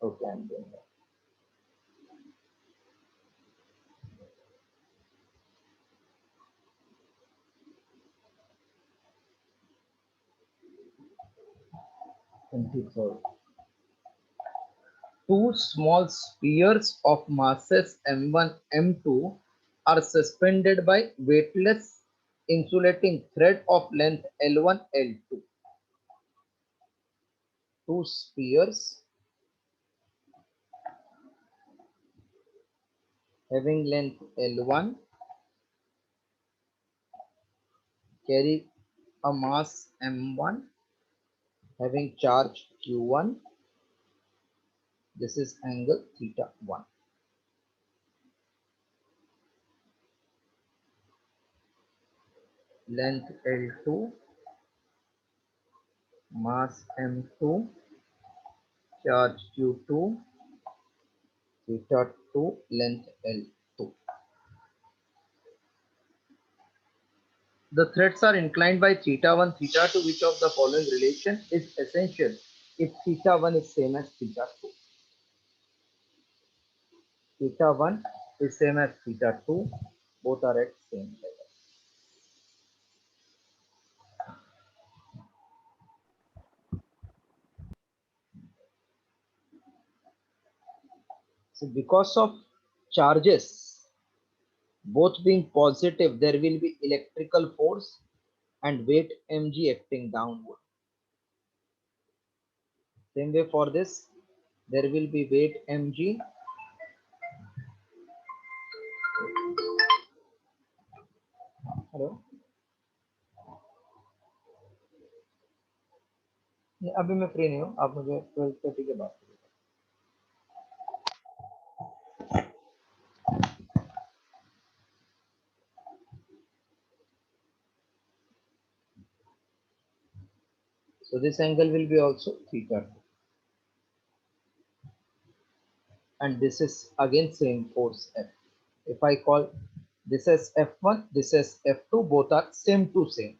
Okay, I'm doing that. Twenty-third. Two small spheres of masses m1, m2 are suspended by weightless insulating thread of length L1, L2. Two spheres having length L1 carry a mass m1 having charge q1. This is angle theta 1. Length L2, mass m2, charge q2, theta 2, length L2. The threads are inclined by theta 1, theta 2. Which of the following relation is essential if theta 1 is same as theta 2? Theta 1 is same as theta 2. Both are at same level. So because of charges both being positive, there will be electrical force and weight mg acting downward. Same way for this, there will be weight mg. Hello, अभी मैं free नहीं हूँ, आप मुझे 12:30 के बाद. So this angle will be also theta 2. And this is again same force F. If I call this as F1, this as F2, both are same to same.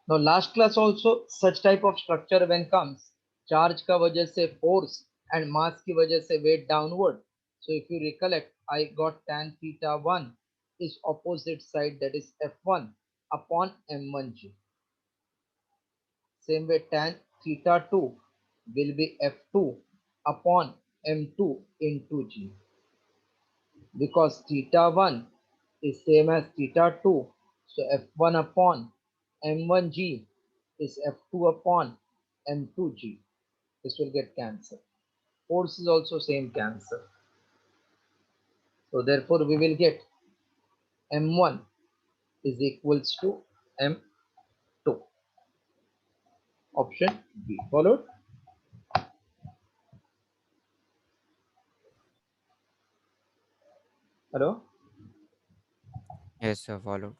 Now last class also such type of structure when comes, charge का वजह से force and mass की वजह से weight downward. So if you recollect, I got tan theta 1 is opposite side, that is F1 upon M1G. Same way tan theta 2 will be F2 upon M2 into G. Because theta 1 is same as theta 2, so F1 upon M1G is F2 upon M2G. This will get cancelled. Force is also same cancel. So therefore we will get M1 is equals to M2. Option B. Followed? Hello? Yes, sir, followed.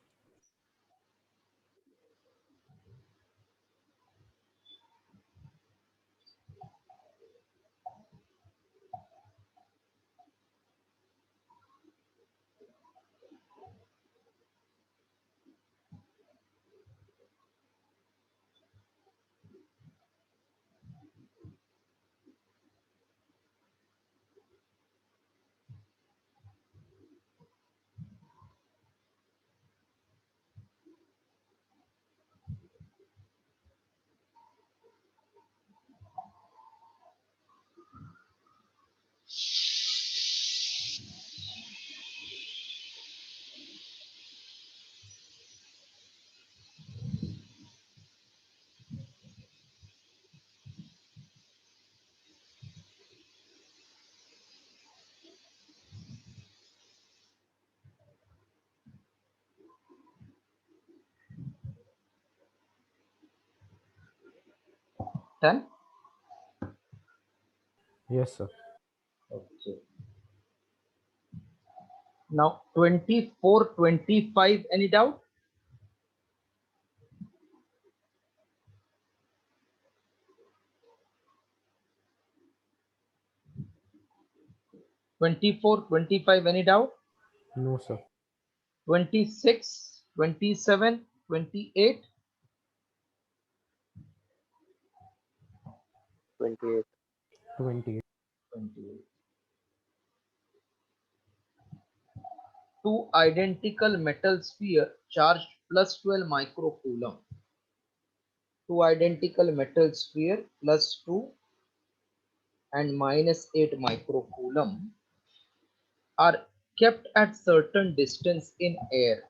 Done? Yes, sir. Okay. Now 24, 25. Any doubt? 24, 25. Any doubt? No, sir. 26, 27, 28. 28. 28. 28. Two identical metal sphere charged plus 12 microcoulomb. Two identical metal sphere plus 2 and minus 8 microcoulomb are kept at certain distance in air.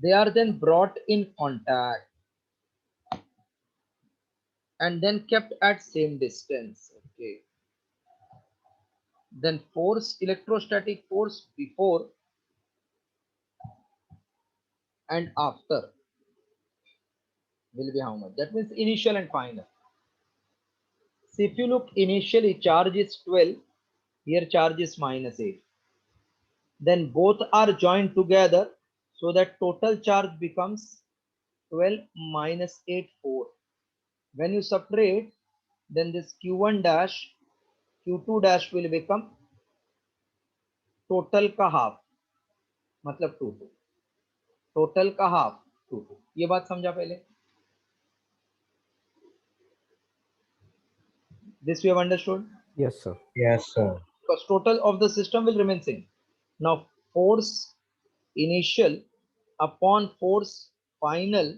They are then brought in contact and then kept at same distance. Okay. Then force, electrostatic force before and after will be how much? That means initial and final. See, if you look initially, charge is 12, here charge is minus 8. Then both are joined together so that total charge becomes 12 minus 8, 4. When you separate, then this Q1 dash, Q2 dash will become total का half, मतलब 2 2. Total का half 2 2. ये बात समझा पहले? This we have understood. Yes, sir. Yes, sir. Because total of the system will remain same. Now force initial upon force final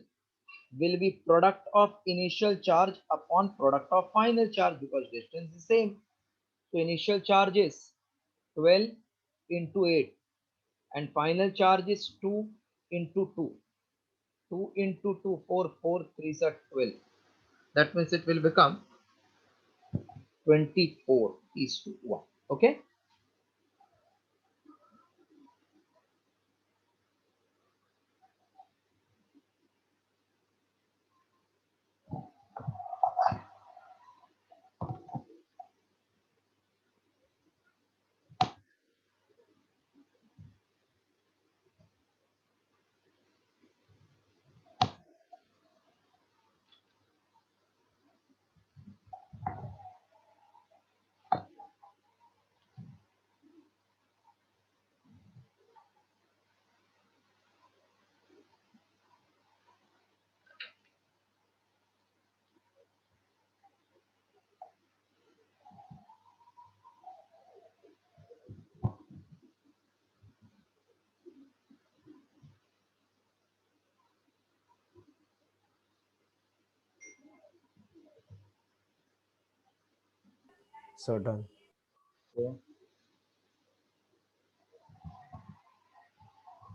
will be product of initial charge upon product of final charge because distance is same. So initial charge is 12 into 8 and final charge is 2 into 2. 2 into 2, 4, 4, 3 are 12. That means it will become 24 is to 1. Okay. Sir, done. So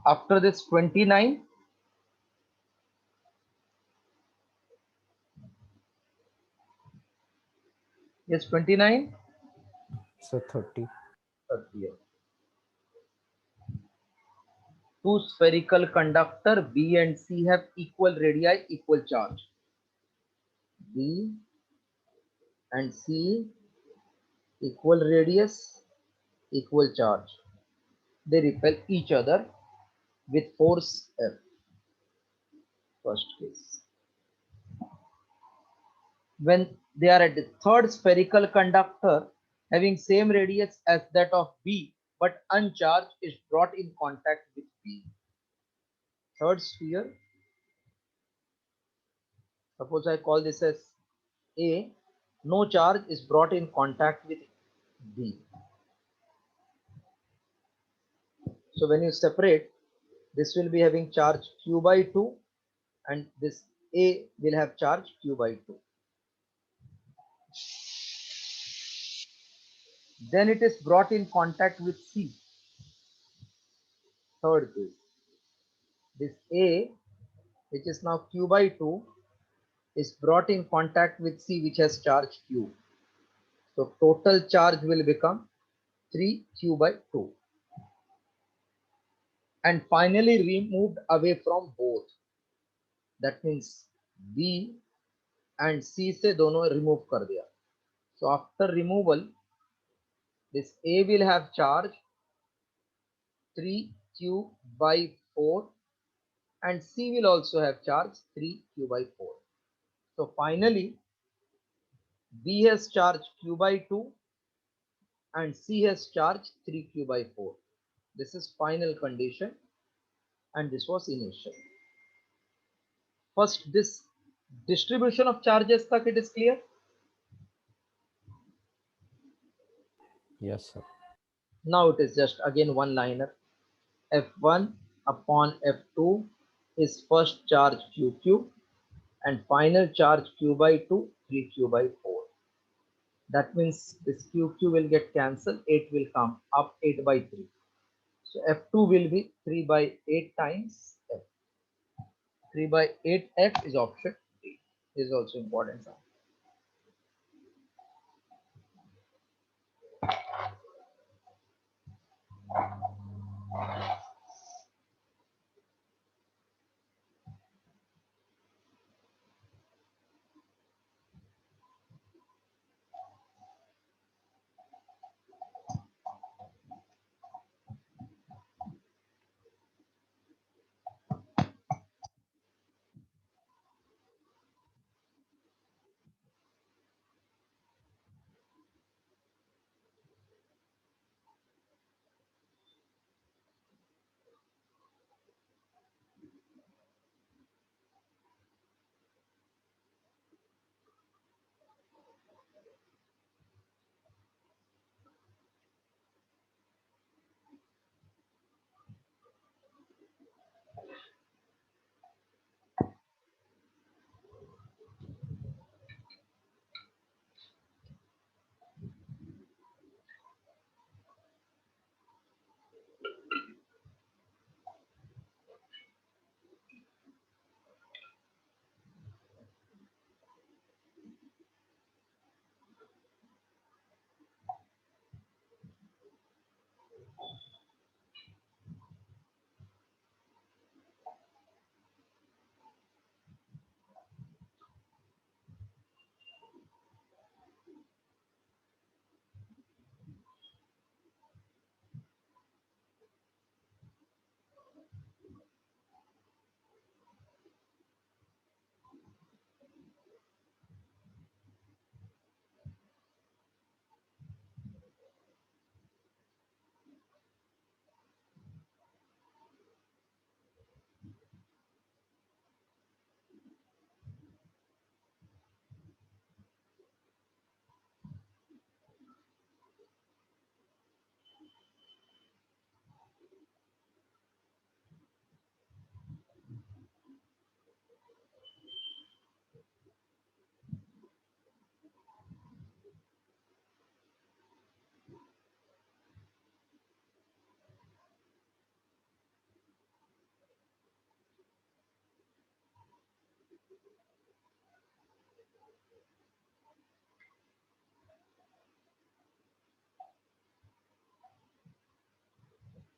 after this 29, yes 29, Sir, 30. 30. Two spherical conductor B and C have equal radii, equal charge. B and C equal radius, equal charge. They repel each other with force F. First case. When they are at the third spherical conductor having same radius as that of B but uncharged is brought in contact with B. Third sphere, suppose I call this as A, no charge is brought in contact with B. So when you separate, this will be having charge Q by 2 and this A will have charge Q by 2. Then it is brought in contact with C. Third case. This A, which is now Q by 2, is brought in contact with C, which has charge Q. So total charge will become 3Q by 2. And finally removed away from both. That means B and C से दोनों remove कर दिया. So after removal, this A will have charge 3Q by 4 and C will also have charge 3Q by 4. So finally, B has charge Q by 2 and C has charge 3Q by 4. This is final condition and this was initial. First, this distribution of charges tak it is clear. Yes, sir. Now it is just again one liner. F1 upon F2 is first charge QQ and final charge Q by 2, 3Q by 4. That means this QQ will get cancelled, 8 will come up 8 by 3. So F2 will be 3 by 8 times F. 3 by 8 F is option D. Is also important.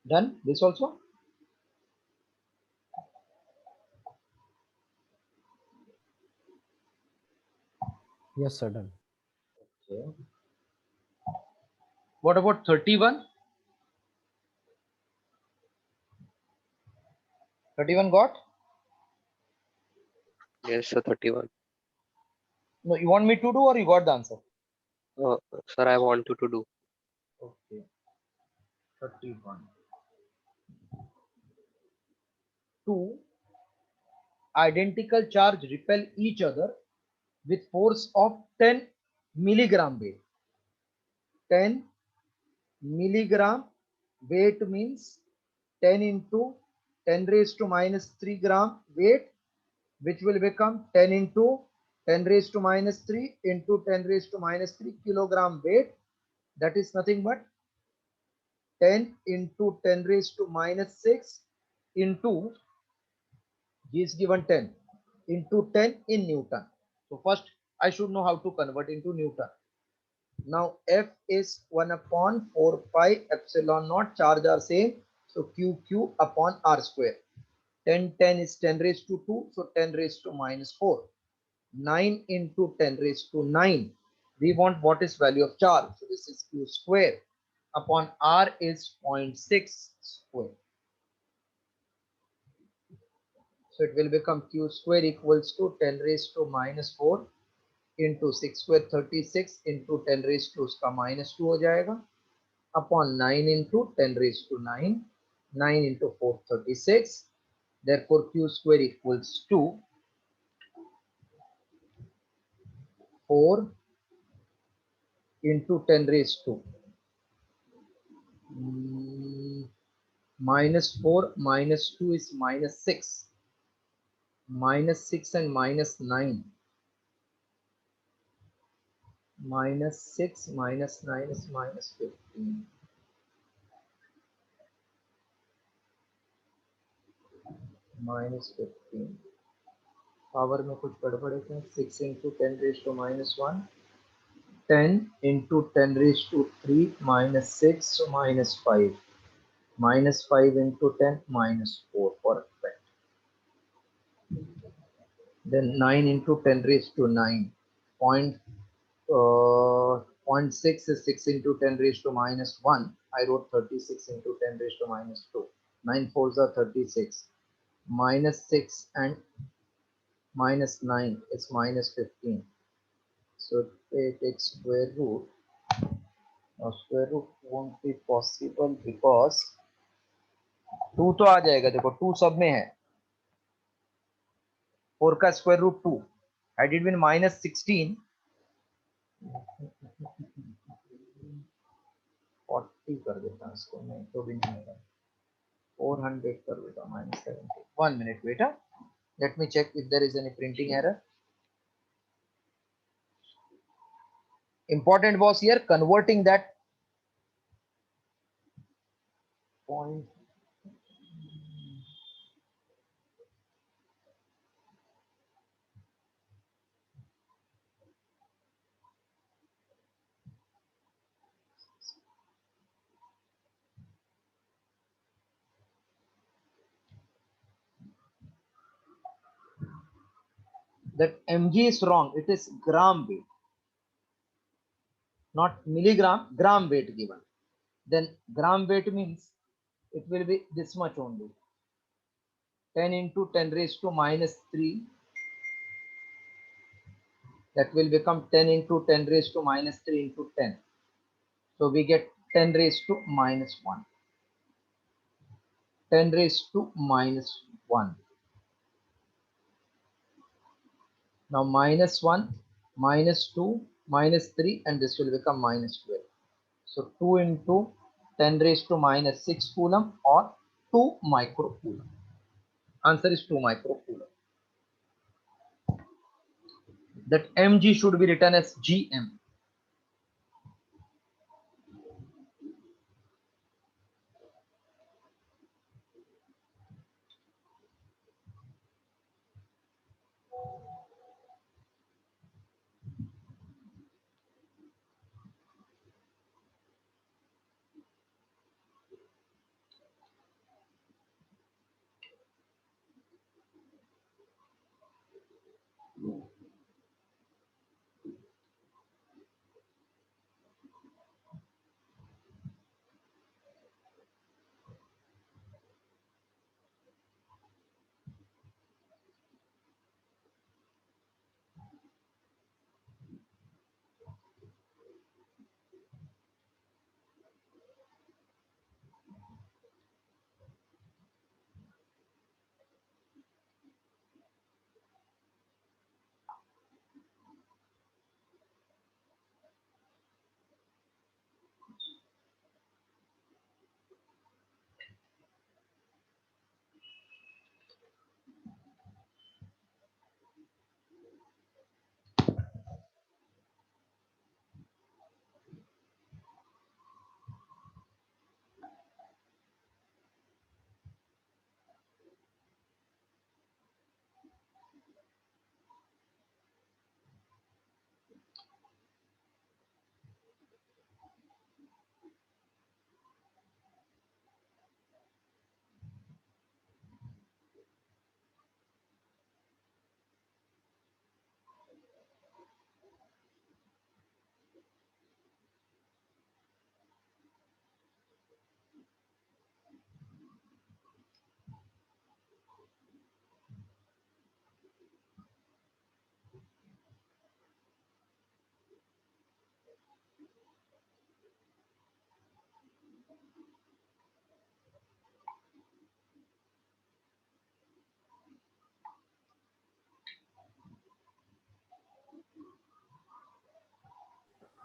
Done this also. Yes, sir. Done. Okay. What about 31? 31 got? Yes, sir, 31. No, you want me to do or you got the answer? Sir, I want you to do. Okay. 31. Two identical charge repel each other with force of 10 milligram weight. 10 milligram weight means 10 into 10 raised to minus 3 gram weight, which will become 10 into 10 raised to minus 3 into 10 raised to minus 3 kilogram weight. That is nothing but 10 into 10 raised to minus 6 into G is given 10 into 10 in Newton. So first I should know how to convert into Newton. Now F is 1 upon 4 pi epsilon naught, charge are same. So QQ upon R square. 10 is 10 raised to 2. So 10 raised to minus 4. 9 into 10 raised to 9. We want what is value of charge. So this is Q square upon R is 0.6 square. So it will become Q square equals to 10 raised to minus 4 into 6 square 36 into 10 raised to उसका minus 2 हो जाएगा upon 9 into 10 raised to 9, 9 into 4 36. Therefore Q square equals to 4 into 10 raised to Minus 4 minus 2 is minus 6. Minus 6 and minus 9. Minus 6 minus 9 is minus 15. Minus 15. Power में कुछ गड़बड़ है क्या? 6 into 10 raised to minus 1. 10 into 10 raised to 3 minus 6, so minus 5. Minus 5 into 10 minus 4. Perfect. Then 9 into 10 raised to 9. Point, 0.6 is 6 into 10 raised to minus 1. I wrote 36 into 10 raised to minus 2. 9 fours are 36. Minus 6 and minus 9 is minus 15. So take square root. Now square root won't be possible because 2 तो आ जाएगा, देखो 2 सब में है. 4 का square root 2. Had it been minus 16, 40 कर देता हूँ इसको, नहीं तो भी नहीं होगा. 400 कर देता minus 70. 1 minute, बेटा. Let me check if there is any printing error. Important was here converting that point. That mg is wrong. It is gram weight, not milligram. Gram weight given. Then gram weight means it will be this much only. 10 into 10 raised to minus 3. That will become 10 into 10 raised to minus 3 into 10. So we get 10 raised to minus 1. 10 raised to minus 1. Now minus 1, minus 2, minus 3, and this will become minus 12. So 2 into 10 raised to minus 6 coulomb or 2 microcoulomb. Answer is 2 microcoulomb. That mg should be written as gm.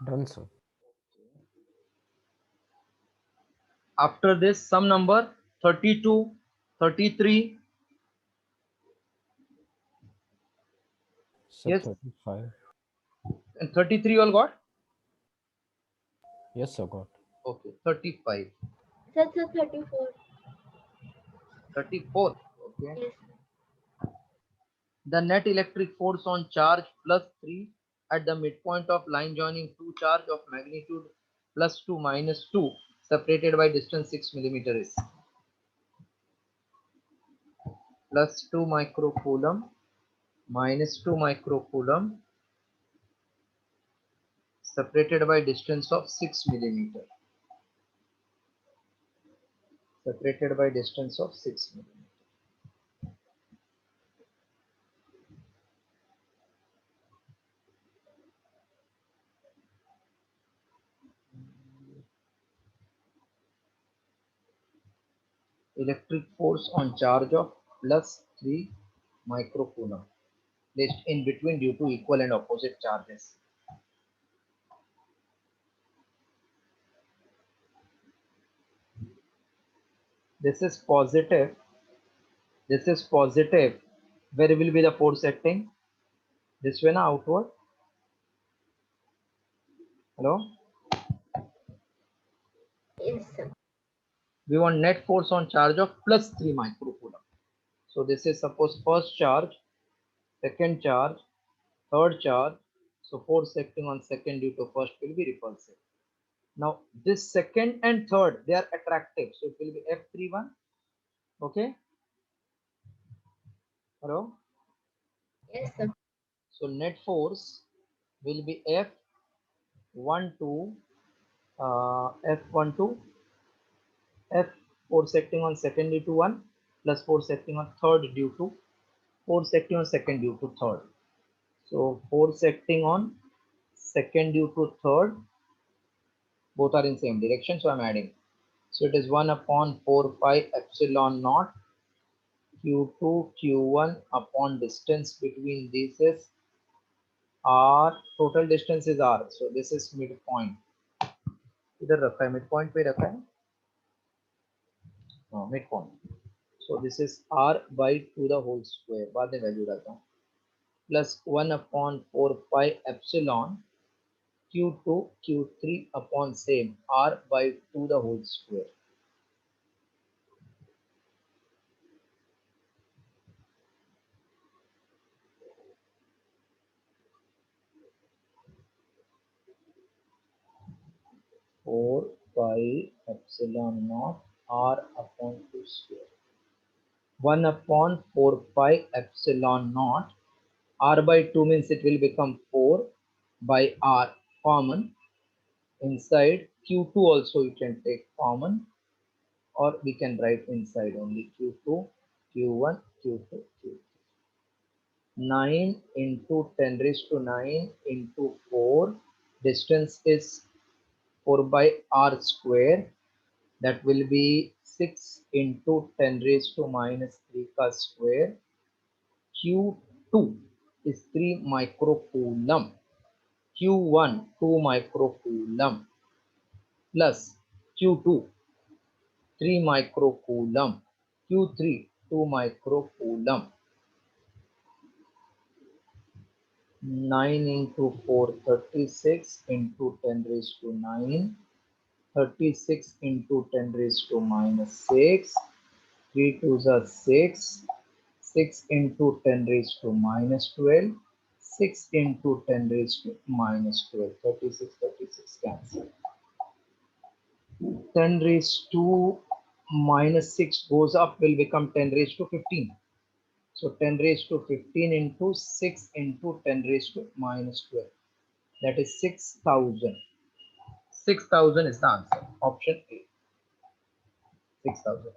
Done, sir. After this, some number 32, 33. Sir, Yes, 35. and 33 all got? Yes, sir, got. Okay, 35. Sir, 34. 34. Okay. Yes. The net electric force on charge plus 3 at the midpoint of line joining two charge of magnitude plus 2 minus 2 separated by distance 6 millimeter is plus 2 microcoulomb minus 2 microcoulomb separated by distance of 6 millimeter. Separated by distance of 6 millimeter. Electric force on charge of plus 3 microcoulomb placed in between due to equal and opposite charges. This is positive. This is positive. Where will be the force acting? This way na outward. Hello? Yes, sir. We want net force on charge of plus 3 microcoulomb. So this is suppose first charge, second charge, third charge. So force acting on second due to first will be repulsive. Now this second and third, they are attractive. So it will be F31. Okay. Hello? Yes, sir. So net force will be F12, F12, F force acting on second due to 1 plus force acting on third due to force acting on second due to third. So force acting on second due to third, both are in same direction. So I'm adding. So it is 1 upon 4 pi epsilon naught Q2 Q1 upon distance between these is R. Total distance is R. So this is midpoint. इधर रखा है midpoint पे रखा है midpoint. So this is R by 2 the whole square. बाद में value डालता हूँ plus 1 upon 4 pi epsilon Q2 Q3 upon same R by 2 the whole square. Four pi epsilon naught R upon 2 square. 1 upon 4 pi epsilon naught R by 2 means it will become 4 by R common. Inside Q2 also you can take common, or we can write inside only Q2 Q1 Q2 Q3. 9 into 10 raised to 9 into 4, distance is 4 by R square, that will be 6 into 10 raised to minus 3 ka square. Q2 is 3 microcoulomb, Q1 2 microcoulomb plus Q2 3 microcoulomb, Q3 2 microcoulomb. 9 into 4 36 into 10 raised to 9, 36 into 10 raised to minus 6, 3 2s are 6, 6 into 10 raised to minus 12, 6 into 10 raised to minus 12, 36 36 cancel. 10 raised to minus 6 goes up, will become 10 raised to 15. So 10 raised to 15 into 6 into 10 raised to minus 12. That is 6,000. 6,000 is the answer. Option A. 6,000.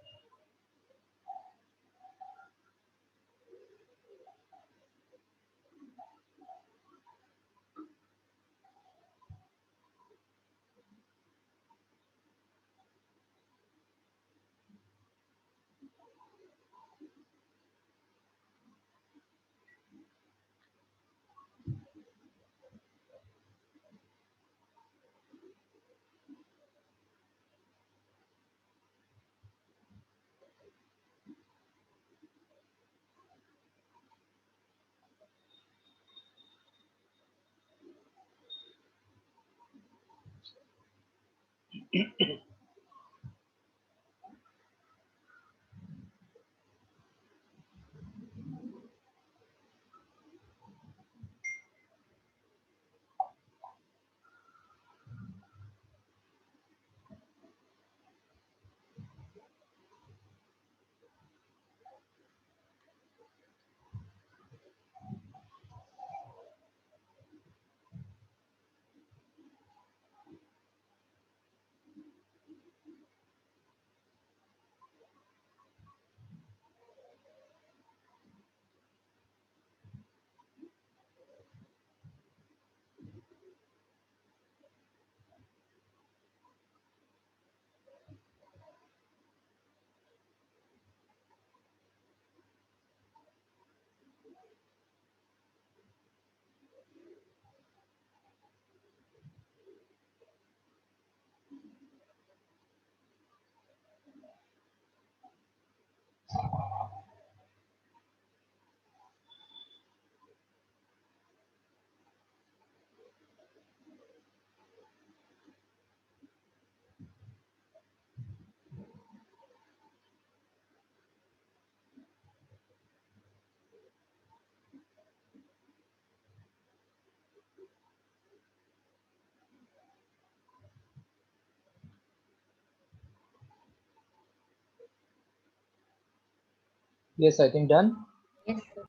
Yes, I think done. Yes, sir.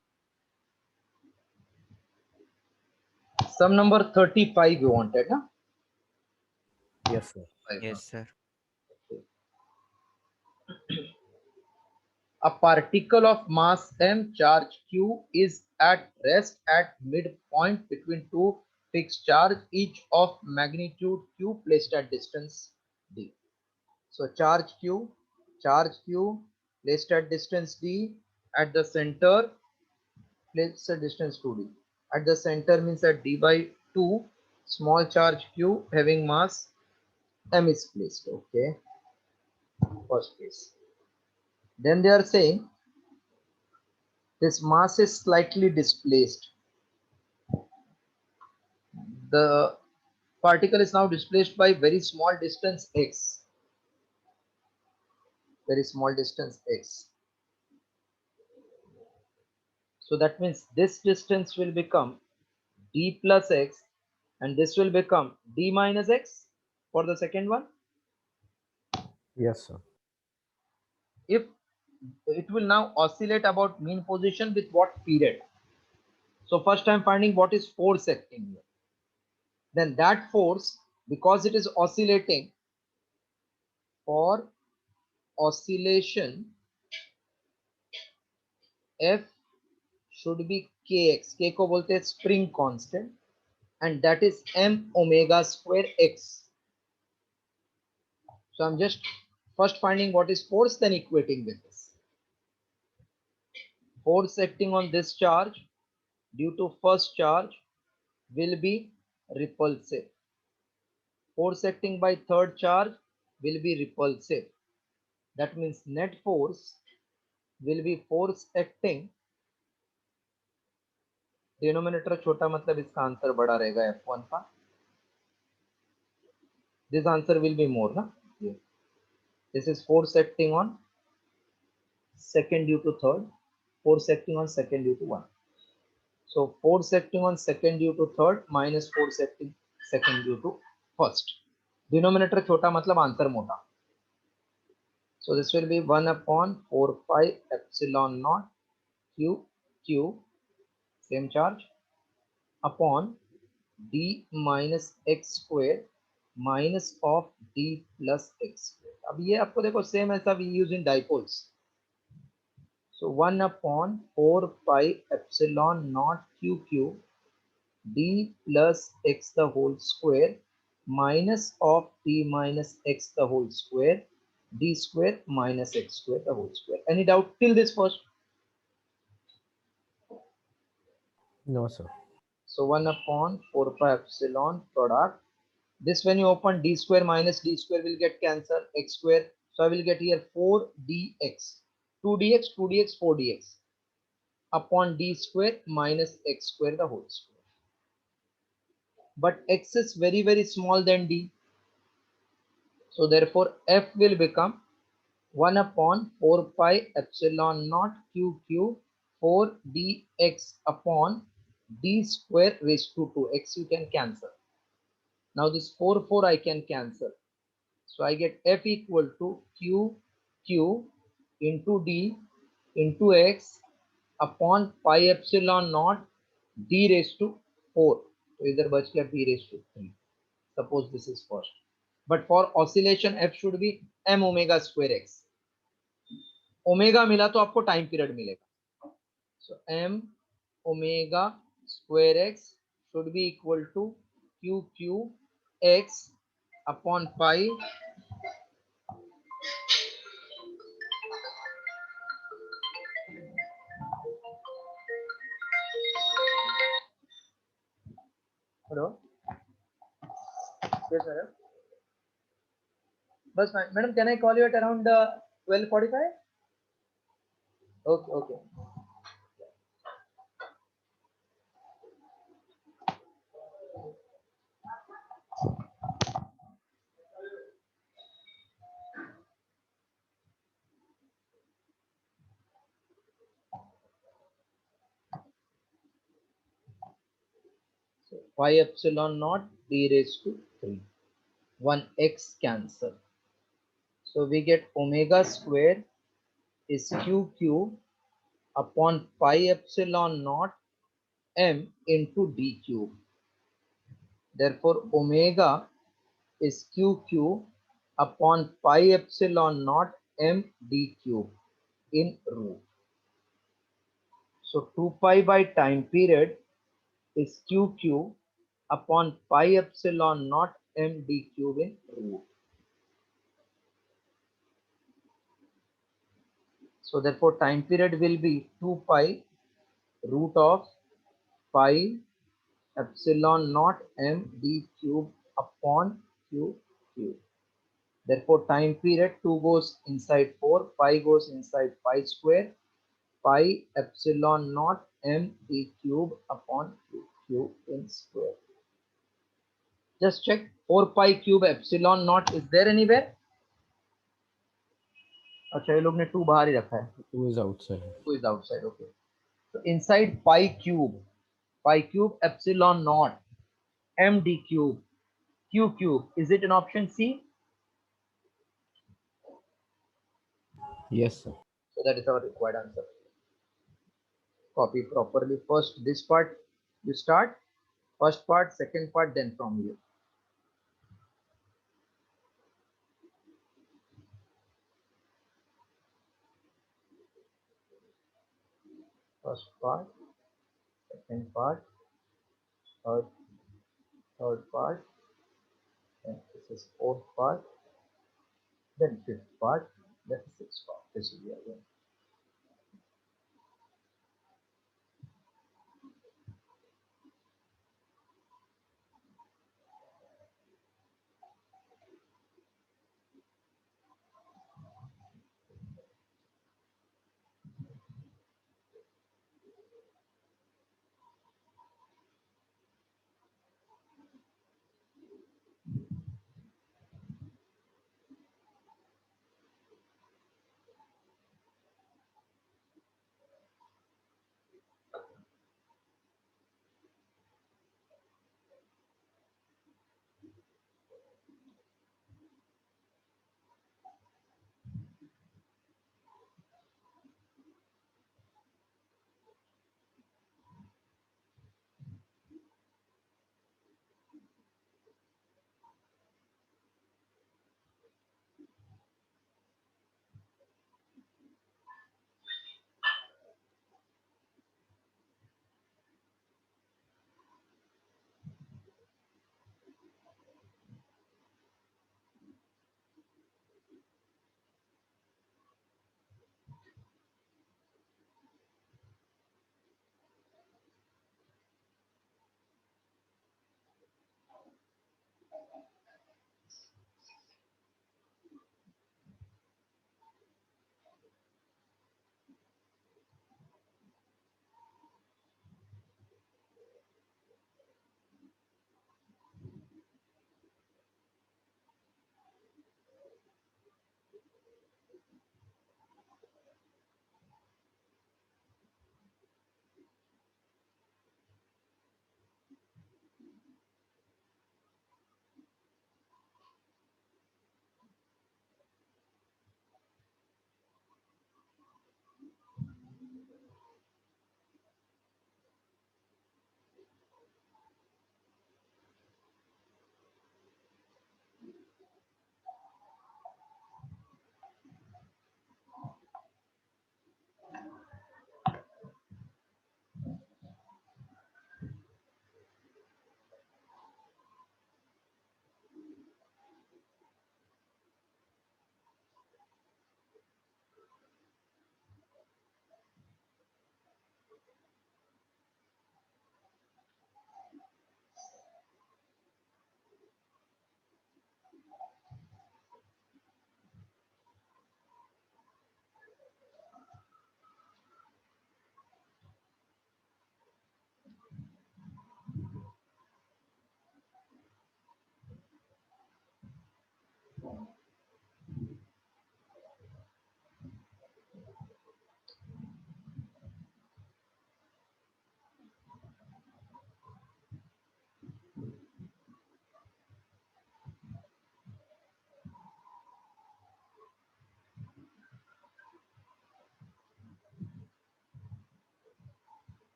Sum number 35 you wanted, huh? Yes, sir. Yes, sir. A particle of mass m, charge q, is at rest at midpoint between two fixed charge, each of magnitude q, placed at distance d. So charge q placed at distance d, at the center placed at distance 2d. At the center means at d by 2, small charge q having mass m is placed. Okay, first case. Then they are saying this mass is slightly displaced. The particle is now displaced by very small distance x. Very small distance x. So that means this distance will become d plus x, and this will become d minus x for the second one. Yes, sir. If it will now oscillate about mean position with what period? So first I'm finding what is force acting here. Then that force, because it is oscillating, for oscillation f should be kx. k को बोलते हैं spring constant, and that is m omega square x. So I'm just first finding what is force, then equating with this. Force acting on this charge due to first charge will be repulsive. Force acting by third charge will be repulsive. That means net force will be force acting. Denominator छोटा मतलब इसका answer बड़ा रहेगा F1 का. This answer will be more, na? Yeah. This is force acting on second due to third, force acting on second due to one. So force acting on second due to third minus force acting second due to first. Denominator छोटा मतलब answer मोटा. So this will be 1 upon 4 pi epsilon naught q same charge upon d minus x square minus of d plus x square. अब ये आपको देखो same ऐसा we use in dipoles. So 1 upon 4 pi epsilon naught q d plus x the whole square minus of d minus x the whole square d square minus x square the whole square. Any doubt till this first? No, sir. So 1 upon 4 pi epsilon product. This when you open d square minus d square will get cancelled x square. So I will get here 4dx, 2dx, 2dx, 4dx upon d square minus x square the whole square. But x is very small than d. So therefore f will become 1 upon 4 pi epsilon naught q 4 dx upon d square raised to 2x. You can cancel. Now this 4 I can cancel. So I get f equal to q into d into x upon pi epsilon naught d raised to 4. So इधर बच गया d raised to 3. Suppose this is first. But for oscillation f should be m omega square x. Omega मिला तो आपको time period मिलेगा. So m omega square x should be equal to q x upon pi hello yes madam बस madam can I call you at around 12:45 okay so pi epsilon naught d raised to 3 1x cancel so we get omega square is q upon pi epsilon naught m into d cube. Therefore, omega is q upon pi epsilon naught m d cube in root. So 2 pi by time period is q upon pi epsilon naught m d cube in root. So therefore time period will be 2 pi root of pi epsilon naught m d cube upon q cube. Therefore time period 2 goes inside 4, pi goes inside pi square, pi epsilon naught m d cube upon q cube in square. Just check 4 pi cube epsilon naught is there anywhere? अच्छा ये लोग ने 2 बाहर ही रखा है. 2 is outside. 2 is outside. Okay. So inside pi cube epsilon naught m d cube q cube, is it an option C? Yes, sir. So that is our required answer. Copy properly. First this part you start, first part, second part, then from here. First part, second part, third part, and this is fourth part, then fifth part, then sixth part. This will be again.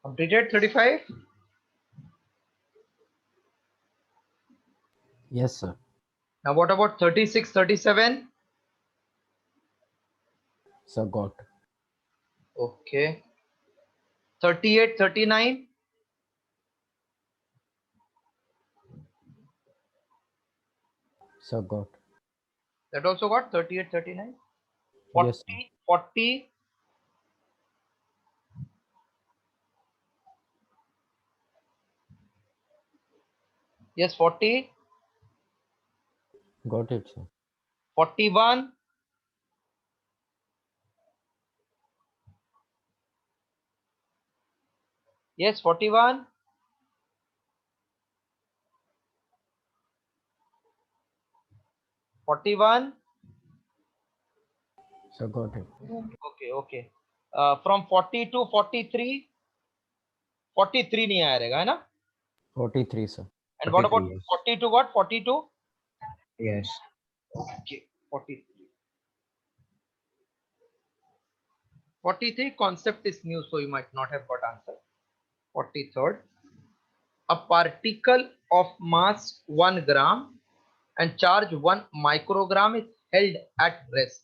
Completed 35? Yes, sir. Now what about 36, 37? Sir, got. Okay. 38, 39? Sir, got. That also got 38, 39? Yes, sir. 40, 40? Yes, 40, Got it, sir. 41, yes, 41, 41. Sir, got it. Okay, okay. From 40 to 43, 43 नहीं आया रहेगा है ना? 43, sir. And what about 43, yes. 42 what? 42? Yes. Okay, 43. 43 concept is new, so you might not have got answer. 43rd. A particle of mass 1 gram and charge 1 microgram is held at rest.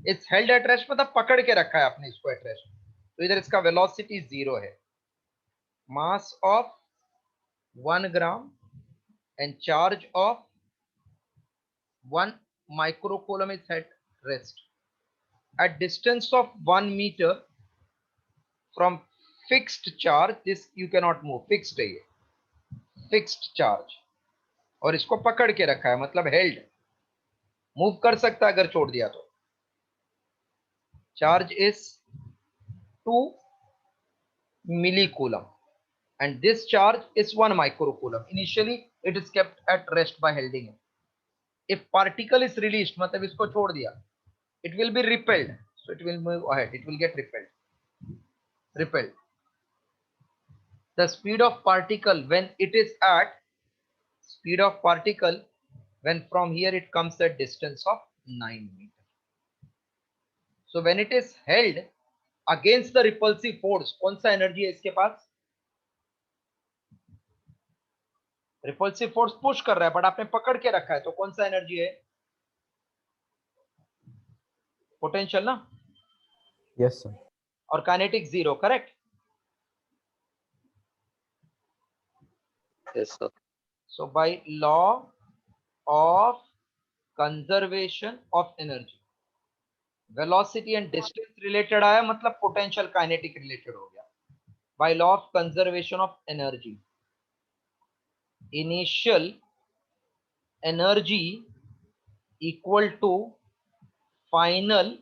It's held at rest मतलब पकड़ के रखा है आपने इसको at rest. तो इधर इसका velocity 0 है. Mass of 1 gram and charge of 1 microcoulomb is at rest. At distance of 1 meter from fixed charge, this you cannot move. Fixed है ये. Fixed charge. और इसको पकड़ के रखा है मतलब held. मूव कर सकता है अगर छोड़ दिया तो. Charge is 2 millicoulomb and this charge is 1 microcoulomb. Initially it is kept at rest by holding it. If particle is released मतलब इसको छोड़ दिया, it will be repelled, so it will move ahead, it will get repelled. The speed of particle when it is at speed of particle when from here it comes at distance of 9 meters. So when it is held against the repulsive force, कौन सा energy है इसके पास? Repulsive force push कर रहा है but आपने पकड़ के रखा है तो कौन सा एनर्जी है? पोटेंशियल ना? Yes, sir. और kinetic 0, correct? Yes, sir. So by law of conservation of energy, velocity and distance related आया मतलब potential kinetic related हो गया. By law of conservation of energy, initial energy equal to final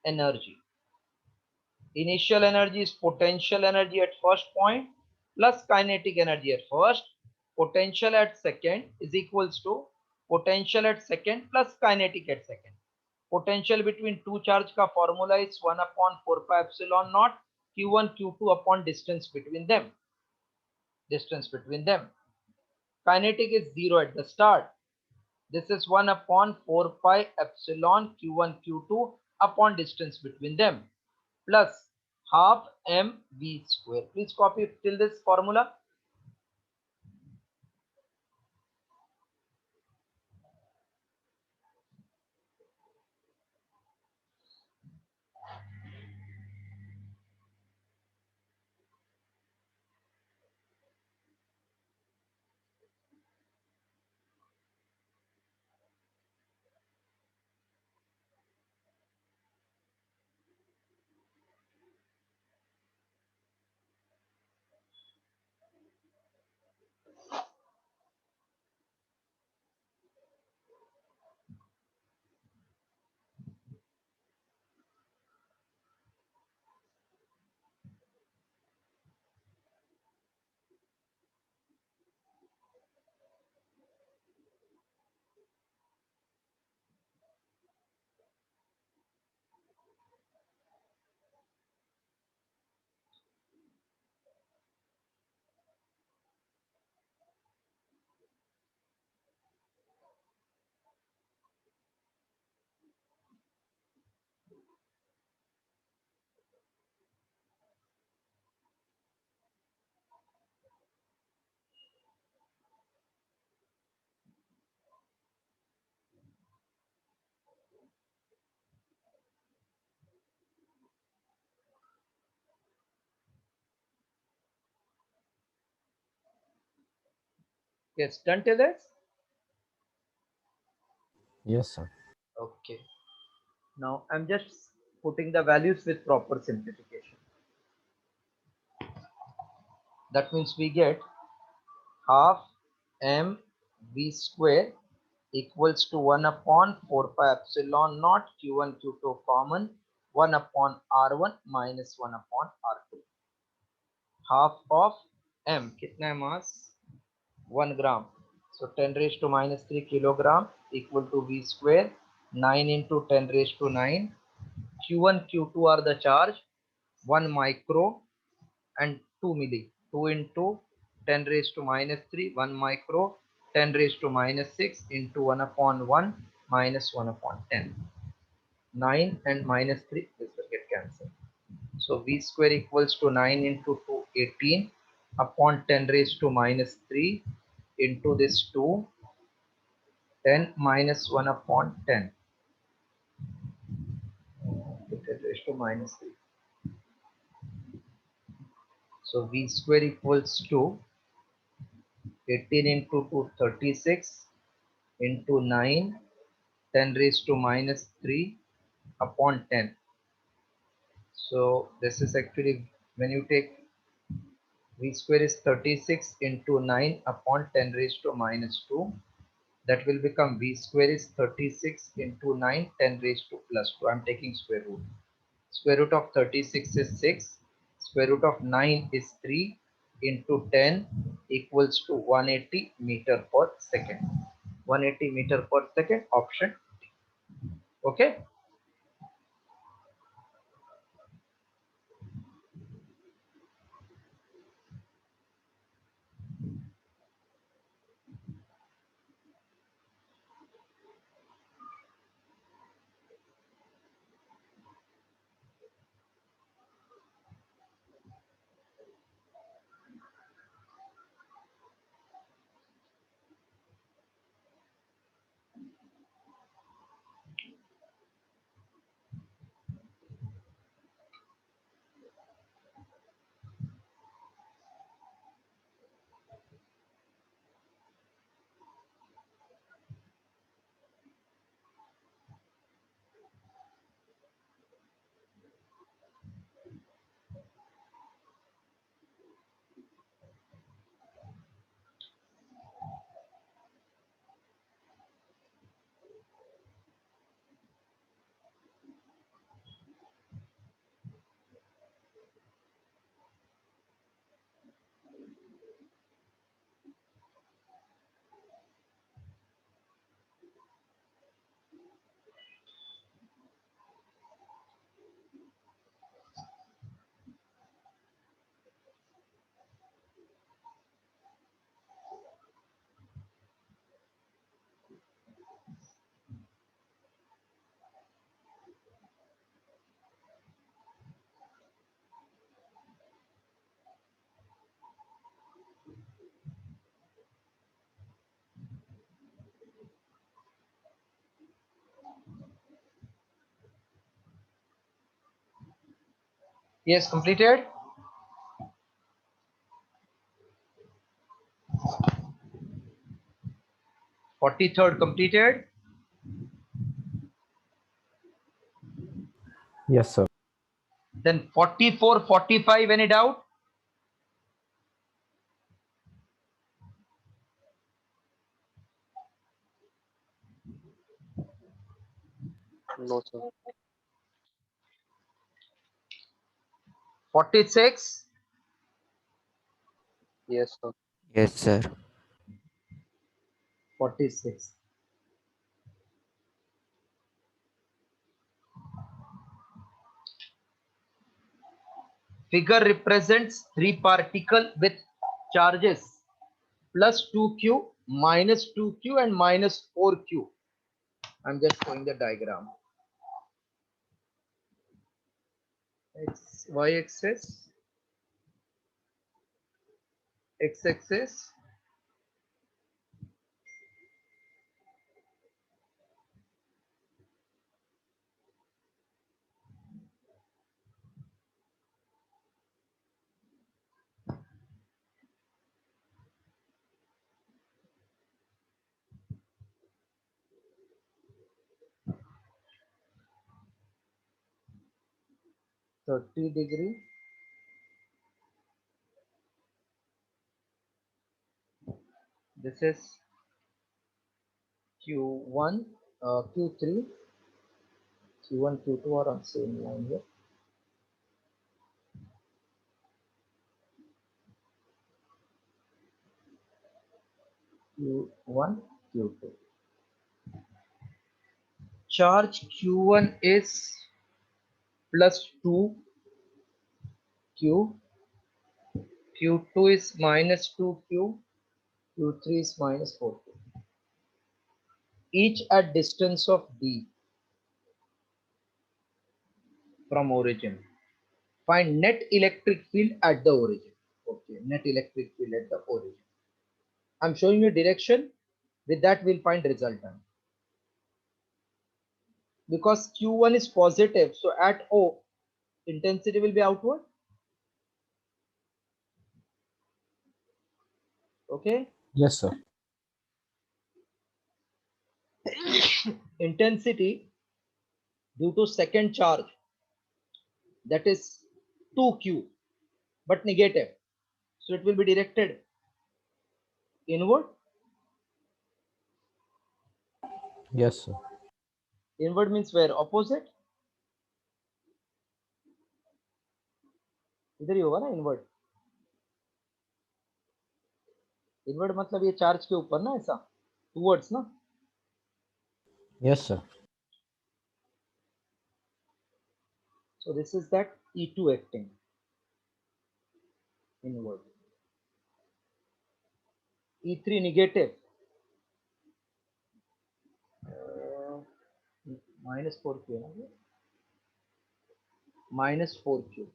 energy. Initial energy is potential energy at first point plus kinetic energy at first. Potential at second is equals to potential at second plus kinetic at second. Potential between two charge का formula is 1 upon 4 pi epsilon naught q1 q2 upon distance between them. distance between them. Kinetic is 0 at the start. This is 1 upon 4 pi epsilon q1 q2 upon distance between them plus half mv square. Please copy till this formula. Yes, done till this? Yes, sir. Okay. Now I'm just putting the values with proper simplification. That means we get half m v square equals to 1 upon 4 pi epsilon naught q1 q2 common 1 upon r1 minus 1 upon r2. Half of m कितना है mass 1 gram, so 10 raised to minus 3 kilogram equal to v square 9 into 10 raised to 9. q1 q2 are the charge 1 micro and 2 milli. 2 into 10 raised to minus 3 1 micro, 10 raised to minus 6 into 1 upon 1 minus 1 upon 10. 9 and minus 3, this will get cancelled. So v square equals to 9 into 2 18 upon 10 raised to minus 3 into this 2 10 minus 1 upon 10 to 10 raised to minus 3. So v square equals to 18 into 2 36 into 9 10 raised to minus 3 upon 10. So this is actually, when you take v square is 36 into 9 upon 10 raised to minus 2, that will become v square is 36 into 9 10 raised to plus 2. I'm taking square root. Square root of 36 is 6. Square root of 9 is 3 into 10 equals to 180 meter per second. 180 meter per second, option D. Okay. Yes, completed. Forty-third completed. Yes, sir. Then 44, 45. Any doubt? No, sir. 46. Yes, sir. Yes, sir. 46. Figure represents three particles with charges plus 2q, minus 2q, and minus 4q. I'm just showing the diagram. Y-axis, x-axis, -30°. This is Q1, Q3, Q1, Q2 are on same line here. Q1, Q2. Charge Q1 is plus 2q, Q2 is minus 2q, Q3 is minus 4q. Each at distance of d from origin. Find net electric field at the origin. Okay, net electric field at the origin. I'm showing you direction. With that, we'll find resultant. Because Q1 is positive, so at O, intensity will be outward. Okay. Yes, sir. Intensity due to second charge, that is 2q, but negative. So it will be directed inward. Yes, sir. Inward means where? Opposite. इधर ही होगा ना inward. Inward मतलब ये charge के ऊपर ना, ऐसा towards ना. Yes, sir. So this is that E2 acting inward. E3 negative. Minus 4q है ना ये? Minus 4q.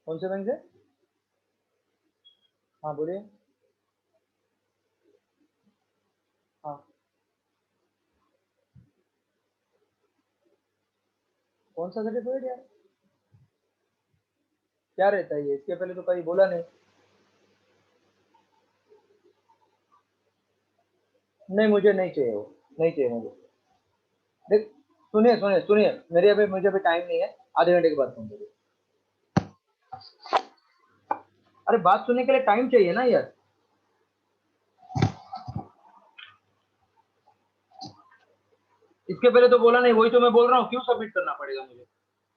कौन से बैंक से? हाँ बोलिए. हाँ. कौन सा सर्टिफिकेट यार? क्या रहता है ये? इसके पहले तो कहीं बोला नहीं. नहीं मुझे नहीं चाहिए वो. नहीं चाहिए मुझे. देख सुनिए सुनिए सुनिए, मुझे अभी टाइम नहीं है. आधे घंटे के बाद फोन करिए. अरे बात सुनने के लिए टाइम चाहिए ना यार. इसके पहले तो बोला नहीं. वही तो मैं बोल रहा हूँ. क्यों सबमिट करना पड़ेगा मुझे?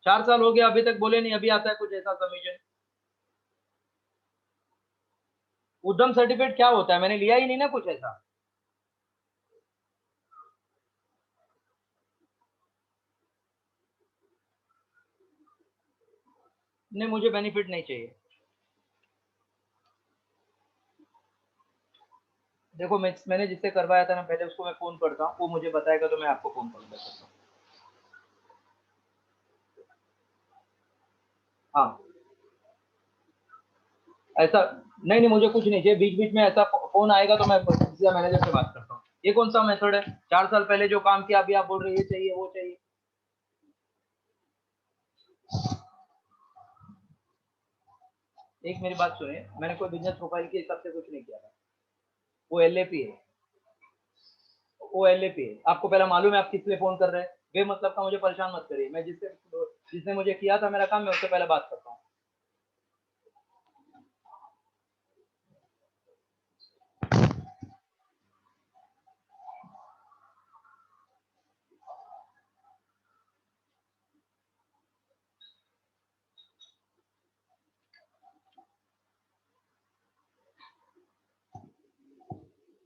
4 साल हो गया अभी तक बोले नहीं. अभी आता है कुछ ऐसा सबमिशन. उद्यम सर्टिफिकेट क्या होता है? मैंने लिया ही नहीं ना कुछ ऐसा. नहीं मुझे बेनिफिट नहीं चाहिए. देखो मैंने जिससे करवाया था ना पहले, उसको मैं फोन करता हूँ. वो मुझे बताएगा तो मैं आपको फोन कर देता हूँ. हाँ ऐसा नहीं नहीं, मुझे कुछ नहीं चाहिए, बीच बीच में ऐसा फोन आएगा तो मैं सीधा मैनेजर से बात करता हूँ। ये कौन सा मेथड है? 4 साल पहले जो काम किया अभी आप बोल रहे हैं ये चाहिए वो चाहिए। एक मेरी बात सुनिए, मैंने कोई बिजनेस प्रोफाइल के हिसाब से कुछ नहीं किया था, वो एलएपी है, वो एलएपी है। आपको पहला मालूम है आप किस लिए फोन कर रहे हैं? बेमतलब का मुझे परेशान मत करिए, मैं जिसने मुझे किया था मेरा काम, मैं उससे पहले बात करता हूँ।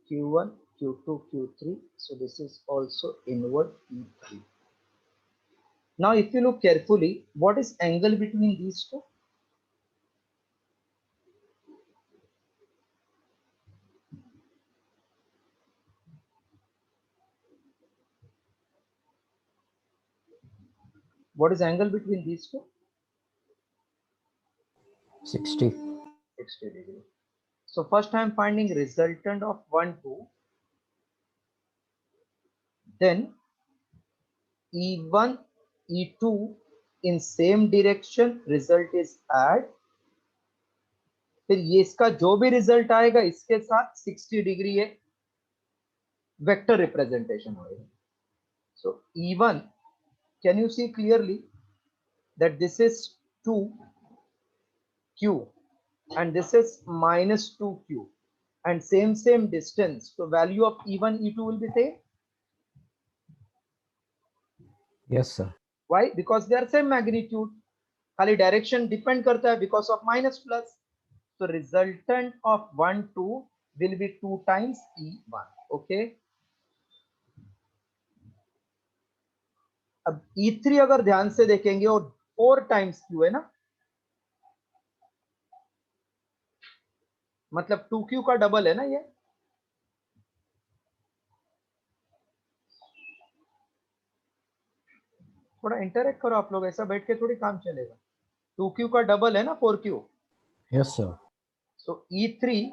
Q1, Q2, Q3. So this is also inward E3. Now, if you look carefully, what is angle between these two? What is angle between these two? 60. 60 degree. So first I am finding resultant of 1, 2. Then E1, E2 in same direction, result is add. फिर ये इसका जो भी result आएगा इसके साथ 60 degree ये vector representation होगा। सो E1, can you see clearly that this is 2q and this is minus 2q and same distance, so value of E1, E2 will be same. Yes, sir. Why? Because they are same magnitude, खाली direction depend करता है because of minus plus. So resultant of 1, 2 will be 2 times E1. Okay. अब E3 अगर ध्यान से देखेंगे और 4 times Q है ना, मतलब 2Q का डबल है ना ये। थोड़ा इंटरेक्ट करो आप लोग, ऐसा बैठ के थोड़ी काम चलेगा। 2Q का डबल है ना 4Q। Yes, sir. So E3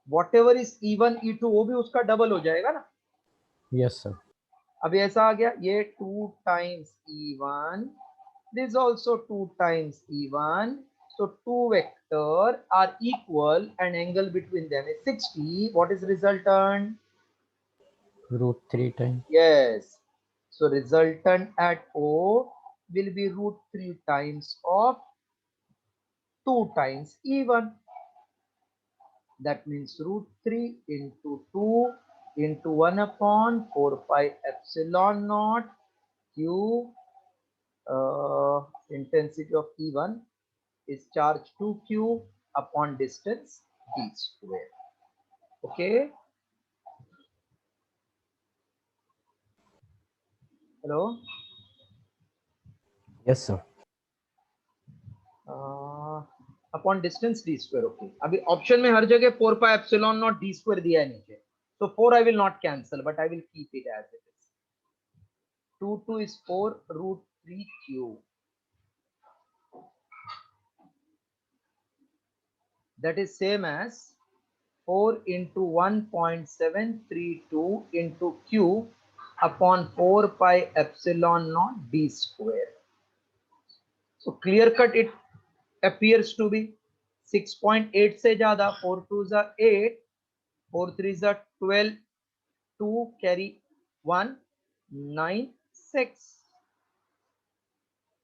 whatever is E1, E2 वो भी उसका डबल हो जाएगा ना। Yes, sir. अभी ऐसा आ गया, ये 2 times E1, this also 2 times E1. So 2 vector are equal and angle between them is 60. What is resultant? Root 3 times. Yes. So resultant at O will be root 3 times of 2 times E1. That means root 3 into 2 into 1 upon 4 pi epsilon naught Q. Intensity of E1 is charge 2Q upon distance d square. Okay. Hello. Yes, sir. Upon distance D square. Okay, अभी option में हर जगह 4 pi epsilon not D square दिया है नीचे, so 4 I will not cancel but I will keep it as it is. 2 is 4 root 3q, that is same as 4 into 1.732 into q upon 4 pi epsilon naught d square. So clear cut it appears to be 6.8 से ज्यादा, 4 2s are 8, 4 3s are 12, 2 carry 1, 9, 6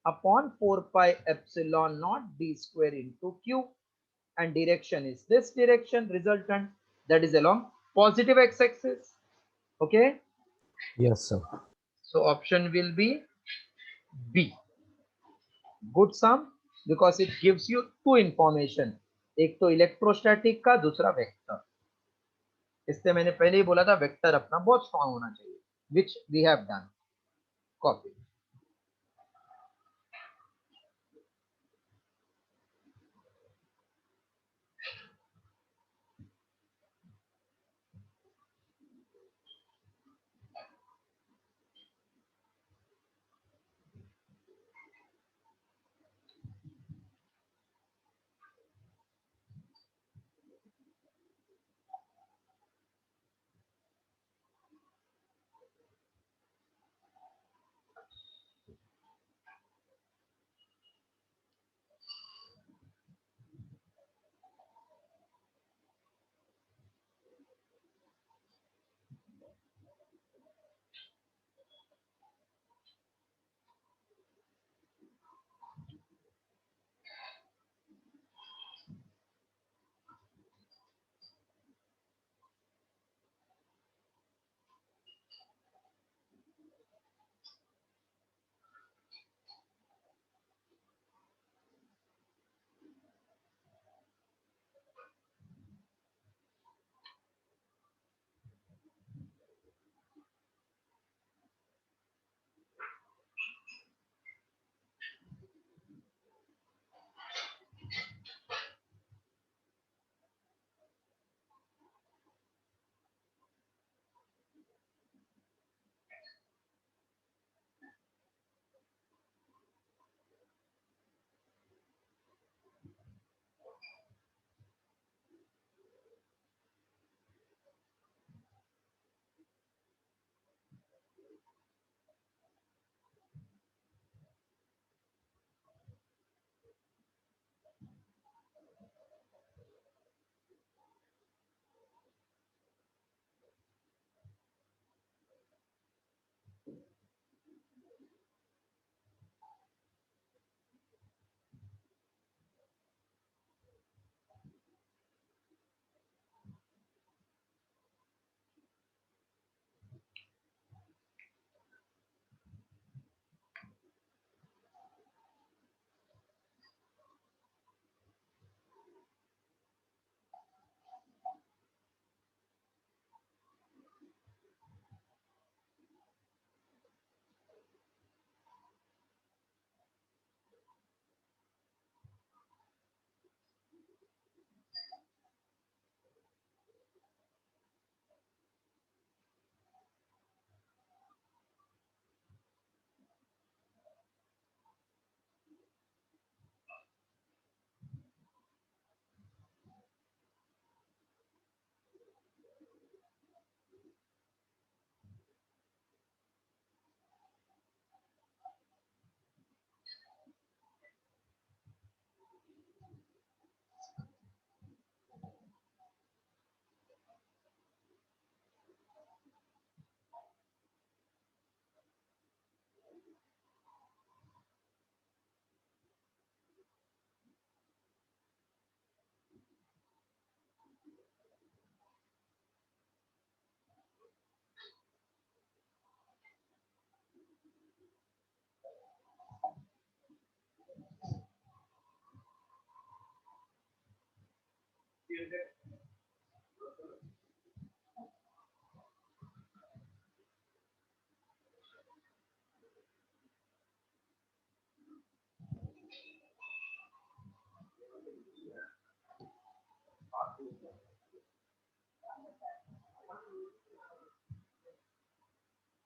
upon 4 pi epsilon naught d square into q, and direction is this direction, resultant, that is along positive x-axis. Okay, Yes, sir. so option will be B. Good sum, because it gives you two information, एक तो electrostatic का, दूसरा vector. इससे मैंने पहले ही बोला था vector अपना बहुत स्ट्रांग होना चाहिए, which we have done. Copy.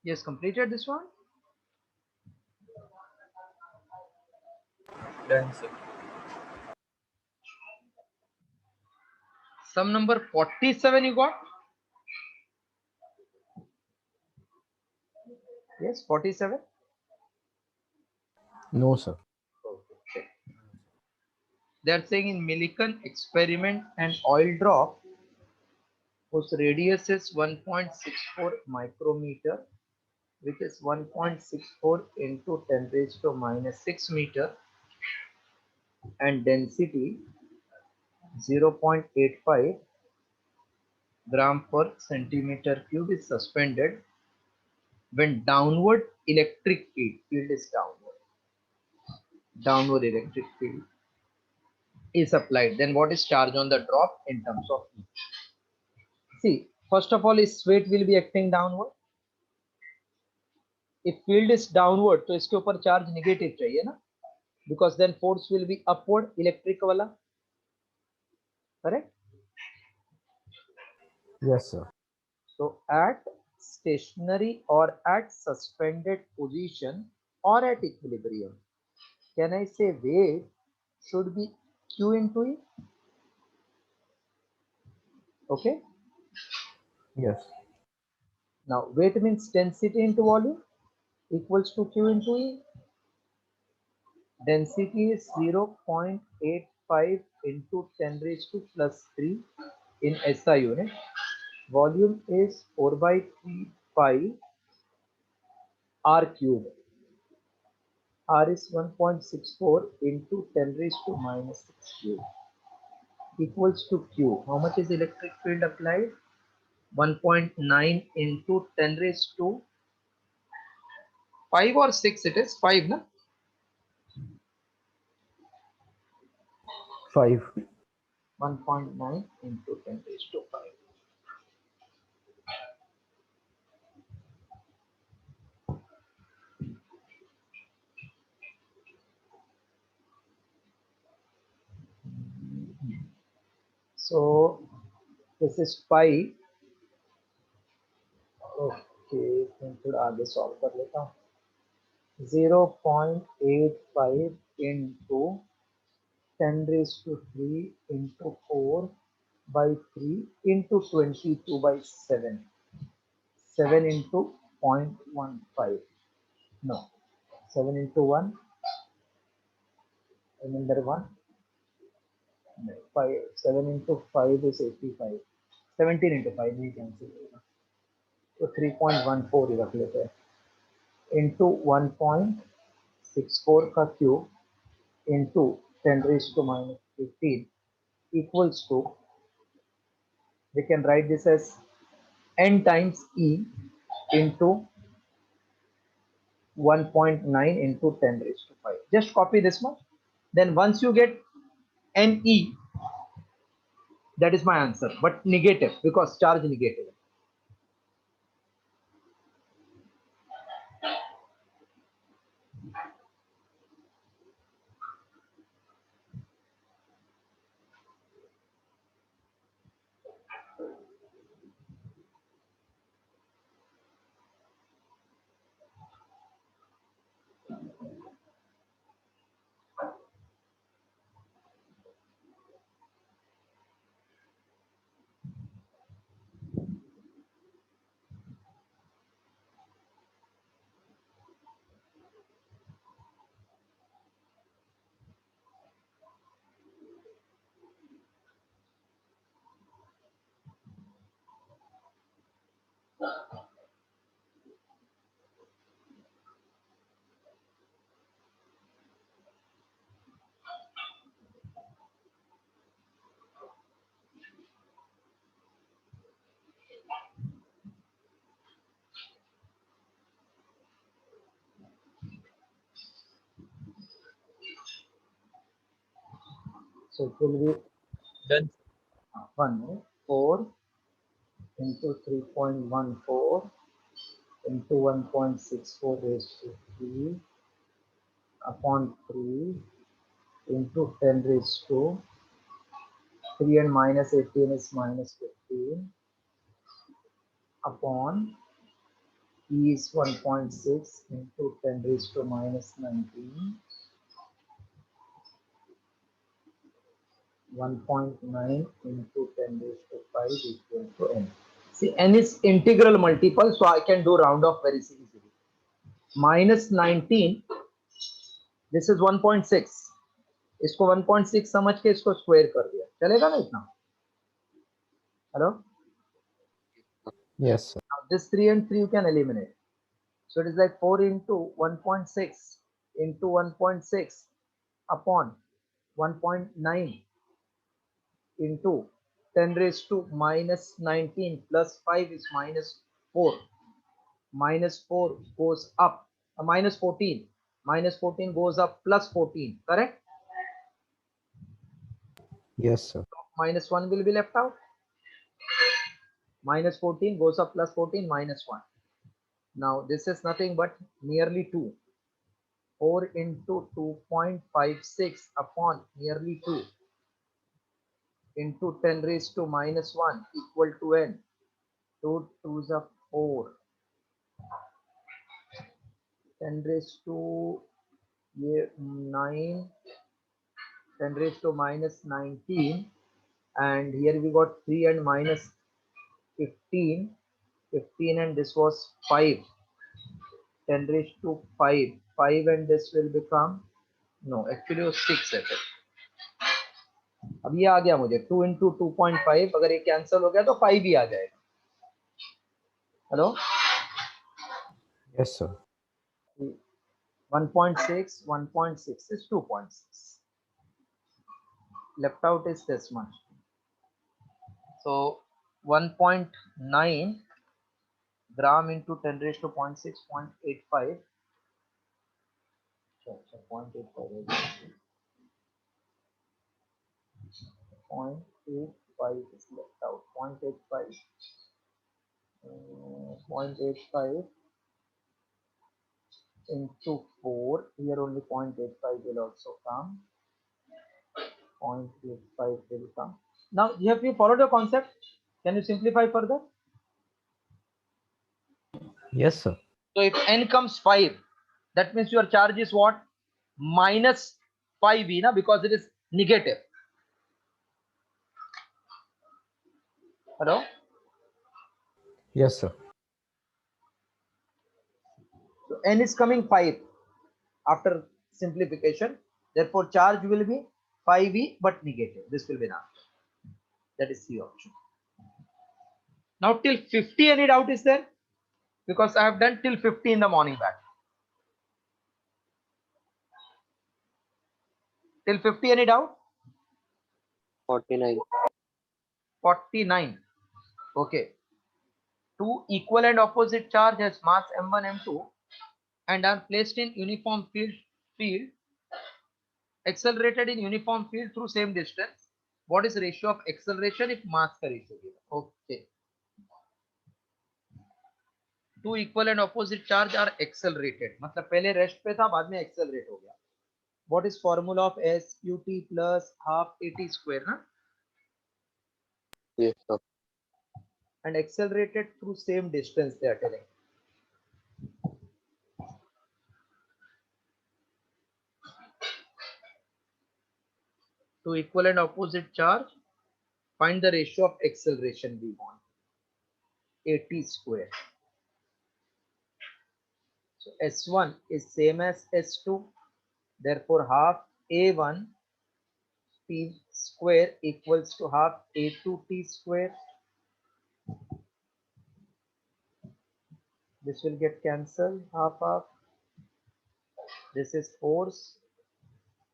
Yes, completed this one. Done, sir. Sum number 47 you got? Yes, 47. No, sir. Okay. They are saying in Millikan experiment an oil drop whose radius is 1.64 micrometer, which is 1.64 into 10 raised to minus 6 meter, and density 0.85 gram per centimeter cube is suspended when downward electric field is downward electric field is applied. Then what is charge on the drop in terms of E? See, first of all, is weight will be acting downward. If field is downward, तो इसके ऊपर charge negative चाहिए ना, because then force will be upward electric वाला, correct? Yes, sir. So at stationary or at suspended position or at equilibrium, can I say weight should be Q into E? Okay. Yes. Now weight means density into volume equals to Q into E. Density is 0.85 into 10 raised to plus 3 in SI unit. Volume is 4 by 3 pi R cube. R is 1.64 into 10 raised to minus 6 cube equals to Q. How much is electric field applied? 1.9 into 10 raised to 5 or 6, it is 5, na? 5. 1.9 into 10 raised to 5. So this is pi. Okay, थोड़ा आगे solve कर लेता हूँ. 0.85 into 10 raised to 3 into 4 by 3 into 22 by 7. 7 into 0.15. No. 7 into 1. Remember 1. 5. 7 into 5 is 85. 17 into 5 we can see. So 3.14 ही रख लेते हैं. Into 1.64 का cube into 10 raised to minus 15 equals to, we can write this as n times E into 1.9 into 10 raised to 5. Just copy this much. Then once you get NE, that is my answer, but negative because charge negative. So it will be Done. 1 4 into 3.14 into 1.64 raised to 3 upon 3 into 10 raised to 3 and minus 18 is minus 15 upon E is 1.6 into 10 raised to minus 19 1.9 into 10 raised to 5 equal to n. See, n is integral multiple, so I can do round off very easily. Minus 19, this is 1.6. इसको 1.6 समझ के इसको square कर दिया, चलेगा ना इतना? Hello? Yes, sir. Now this 3 and 3 you can eliminate. So it is like 4 into 1.6 into 1.6 upon 1.9 into 10 raised to minus 19 plus 5 is minus 4. Minus 4 goes up, minus 14. Minus 14 goes up plus 14, correct? Yes, sir. Minus 1 will be left out. Minus 14 goes up plus 14 minus 1. Now this is nothing but nearly 2. 4 into 2.56 upon nearly 2 into 10 raised to minus 1 equal to n. 2 2s are 4. 10 raised to 9. 10 raised to minus 19. And here we got 3 and minus 15. 15 and this was 5. 10 raised to 5. 5 and this will become, no, actually it was 6 at it. अब ये आ गया मुझे 2 into 2.5, अगर ये cancel हो गया तो 5 ही आ जाएगा. Hello, Yes, sir. 1.6 1.6 is 2.6. Left out is this much. So 1.9 gram into 10 raised to 0.6, 0.85. So 0.85. 0.85 is left out. 0.85. 0.85 into 4. Here only 0.85 will also come. 0.85 will come. Now, have you followed the concept? Can you simplify further? Yes, sir. So if n comes 5, that means your charge is what? Minus 5e, na? Because it is negative. Hello? Yes, sir. So n is coming 5 after simplification. Therefore, charge will be 5e but negative. This will be an answer. That is C option. Now till 50 any doubt is there? Because I have done till 50 in the morning batch. Till 50 any doubt? 49. 49. Okay. Two equal and opposite charge has mass m1 m2 and are placed in uniform field accelerated in uniform field through same distance. What is ratio of acceleration if mass का ratio given? Okay. Two equal and opposite charge are accelerated. मतलब पहले rest पे था, बाद में accelerate हो गया. What is formula of SUT plus half AT square, na? Yes, sir. And accelerated through same distance they are telling. Two equal and opposite charge, find the ratio of acceleration we want. AT square. So S1 is same as S2. Therefore, half A1 T square equals to half A2 T square. This will get cancelled, half. This is force.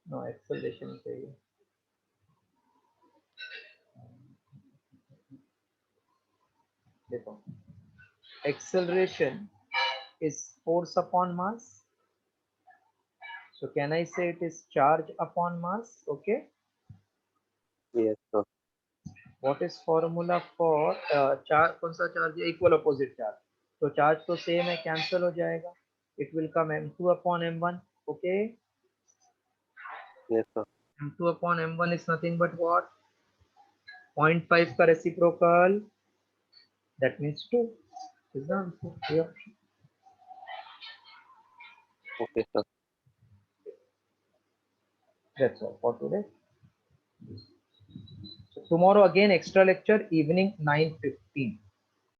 No, acceleration. Acceleration is force upon mass. So can I say it is charge upon mass? Okay. Yes, sir. What is formula for charge? कौन सा charge है? Equal opposite charge, तो charge तो same है, cancel हो जाएगा. It will come m2 upon m1. Okay, Yes, sir. m2 upon m1 is nothing but what? 0.5 का reciprocal, that means 2 is the answer. Yeah. Okay, sir. That's all for today. So tomorrow again extra lecture, evening 9:15.